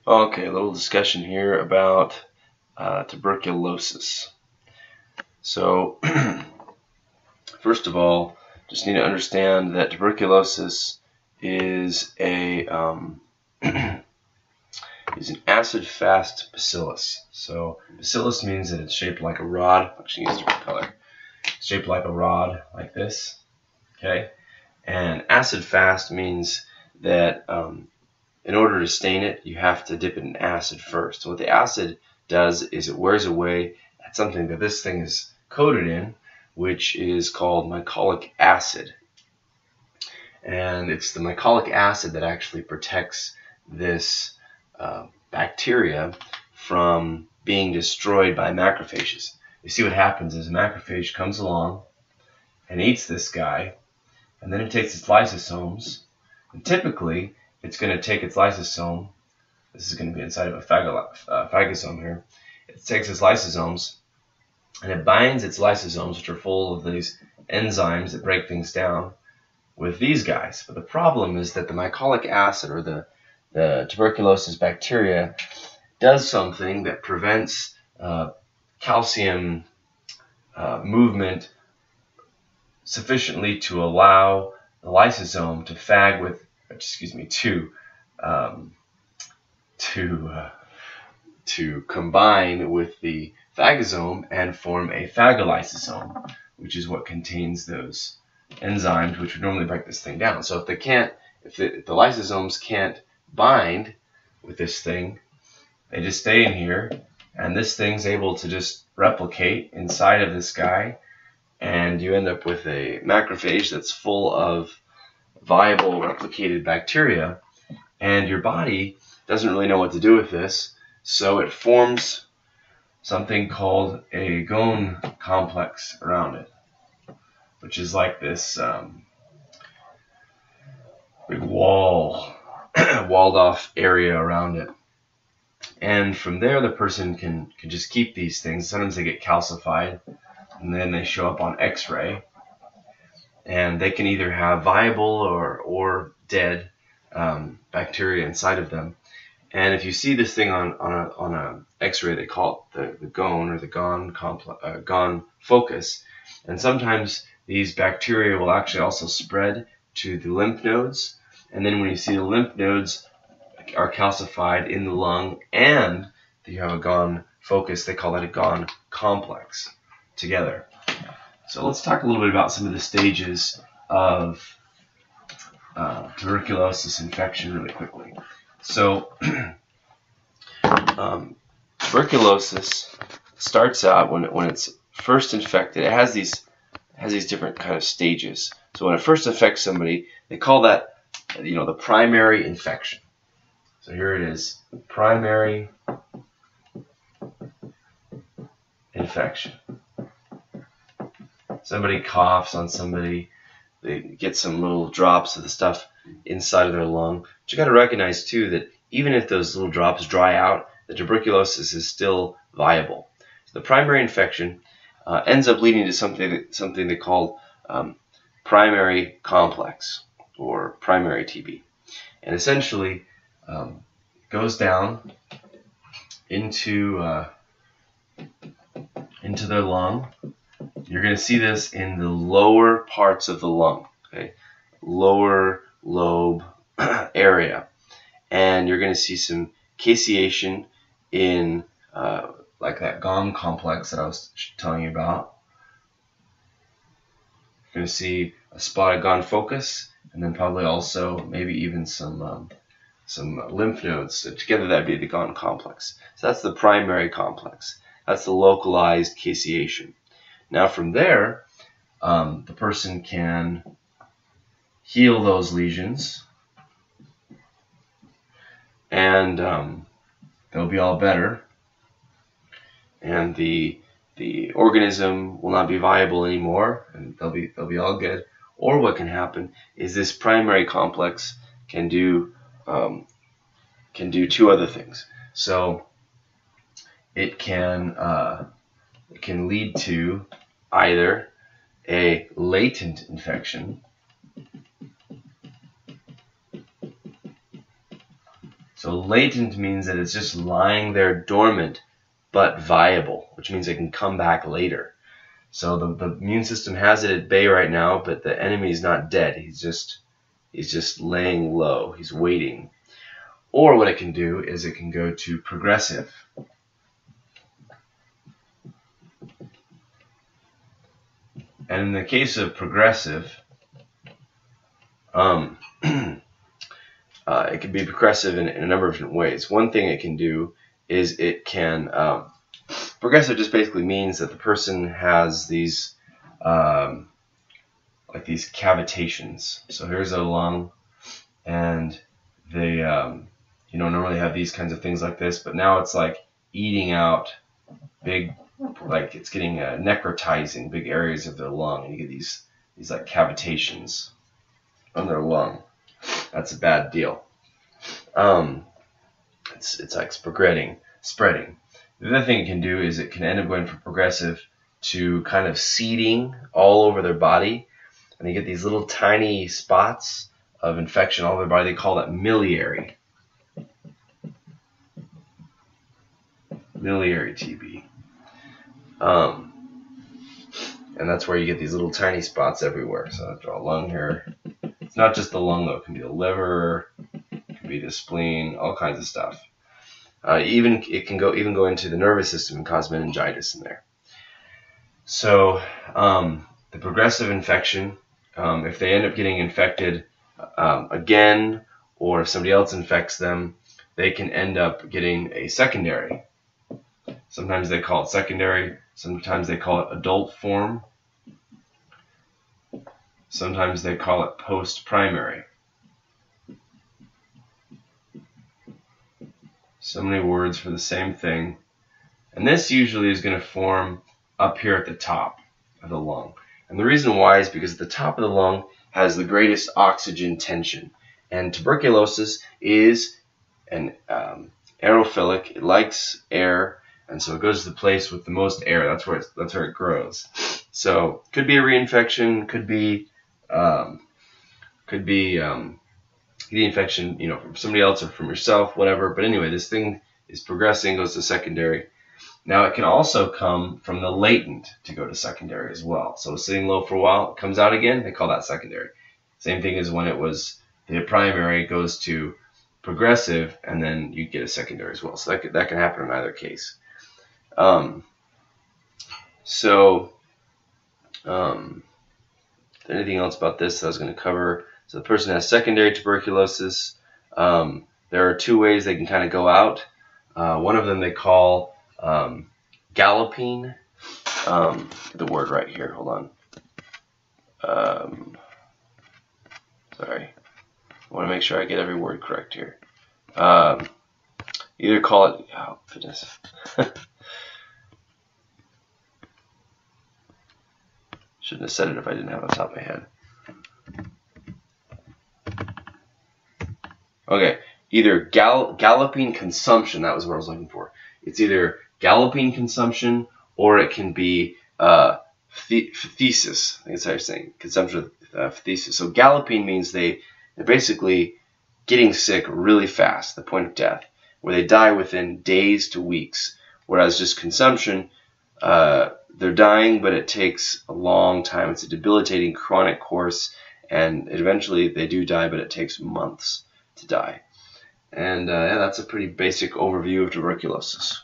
Okay, a little discussion here about tuberculosis. So, first of all, just need to understand that tuberculosis is is an acid-fast bacillus. So, bacillus means that it's shaped like a rod. Actually, use a different color. It's shaped like a rod, like this. Okay, and acid-fast means that in order to stain it, you have to dip it in acid first. So what the acid does is it wears away at something that this thing is coated in, which is called mycolic acid. And it's the mycolic acid that actually protects this bacteria from being destroyed by macrophages. You see what happens is a macrophage comes along and eats this guy, and then it takes its lysosomes, and typically it's going to take its lysosome. This is going to be inside of a phagosome here. It takes its lysosomes and it binds its lysosomes, which are full of these enzymes that break things down, with these guys. But the problem is that the mycolic acid, or the tuberculosis bacteria, does something that prevents calcium movement sufficiently to allow the lysosome to to combine with the phagosome and form a phagolysosome, which is what contains those enzymes which would normally break this thing down. So if the lysosomes can't bind with this thing, they just stay in here, and this thing's able to just replicate inside of this guy, and you end up with a macrophage that's full of viable replicated bacteria, and your body doesn't really know what to do with this, so it forms something called a Ghon complex around it, which is like this big walled off area around it. And from there, the person can just keep these things. Sometimes they get calcified, and then they show up on X-ray, and they can either have viable or dead bacteria inside of them. And if you see this thing on a X-ray, they call it the Ghon, or the Ghon focus. And sometimes these bacteria will actually also spread to the lymph nodes. And then when you see the lymph nodes are calcified in the lung, and you have a Ghon focus, they call that a Ghon complex together. So let's talk a little bit about some of the stages of tuberculosis infection really quickly. So tuberculosis starts out when it's first infected. It has these different kind of stages. So when it first affects somebody, they call that the primary infection. So here it is, primary infection. Somebody coughs on somebody, they get some little drops of the stuff inside of their lung. But you got to recognize too that even if those little drops dry out, the tuberculosis is still viable. So the primary infection ends up leading to something they call primary complex, or primary TB, and essentially goes down into their lung. You're going to see this in the lower parts of the lung, okay, lower lobe area, and you're going to see some caseation in like that Ghon complex that I was telling you about. You're going to see a spot of Ghon focus, and then probably also maybe even some lymph nodes. So together that'd be the Ghon complex. So that's the primary complex. That's the localized caseation. Now from there, the person can heal those lesions, and they'll be all better, and the organism will not be viable anymore, and they'll be all good. Or what can happen is this primary complex can do two other things. So it can lead to either a latent infection, So latent means that it's just lying there dormant but viable, which means it can come back later. So the immune system has it at bay right now, but the enemy is not dead. He's just laying low. He's waiting. Or what it can do is it can go to progressive. And in the case of progressive, it can be progressive in a number of different ways. One thing it can do is it can progressive just basically means that the person has these like these cavitations. So here's a lung, and they normally have these kinds of things like this, but now it's like eating out big, like it's getting necrotizing big areas of their lung, and you get these like cavitations on their lung. That's a bad deal. It's like spreading. The other thing it can do is it can end up going from progressive to kind of seeding all over their body, and you get these little tiny spots of infection all over their body. They call that miliary TB. And that's where you get these little tiny spots everywhere. So I'll draw a lung here. It's not just the lung though. It can be the liver, it can be the spleen, all kinds of stuff. It can go into the nervous system and cause meningitis in there. So the progressive infection, if they end up getting infected again, or if somebody else infects them, they can end up getting a secondary. Sometimes they call it secondary. Sometimes they call it adult form. Sometimes they call it post-primary. So many words for the same thing. And this usually is going to form up here at the top of the lung. And the reason why is because the top of the lung has the greatest oxygen tension. And tuberculosis is an aerophilic. It likes air, and so it goes to the place with the most air. That's where it grows. So could be a reinfection, could be the infection, from somebody else or from yourself, whatever. But anyway, this thing is progressing, goes to secondary. Now it can also come from the latent to go to secondary as well. So it's sitting low for a while, it comes out again, they call that secondary. Same thing as when it was the primary, goes to progressive, and then you get a secondary as well. So that can happen in either case. Anything else about this that I was going to cover? So the person has secondary tuberculosis. There are two ways they can kind of go out. One of them they call galloping. The word right here. Hold on. Sorry. I want to make sure I get every word correct here. Either call it. Oh goodness. Shouldn't have said it if I didn't have it on top of my head. Okay, either galloping consumption, that was what I was looking for. It's either galloping consumption, or it can be phthisis. I think that's how you're saying, consumption of phthisis. So galloping means they're basically getting sick really fast, the point of death, where they die within days to weeks. Whereas just consumption, they're dying, but it takes a long time. It's a debilitating chronic course, and eventually they do die, but it takes months to die. And yeah, that's a pretty basic overview of tuberculosis.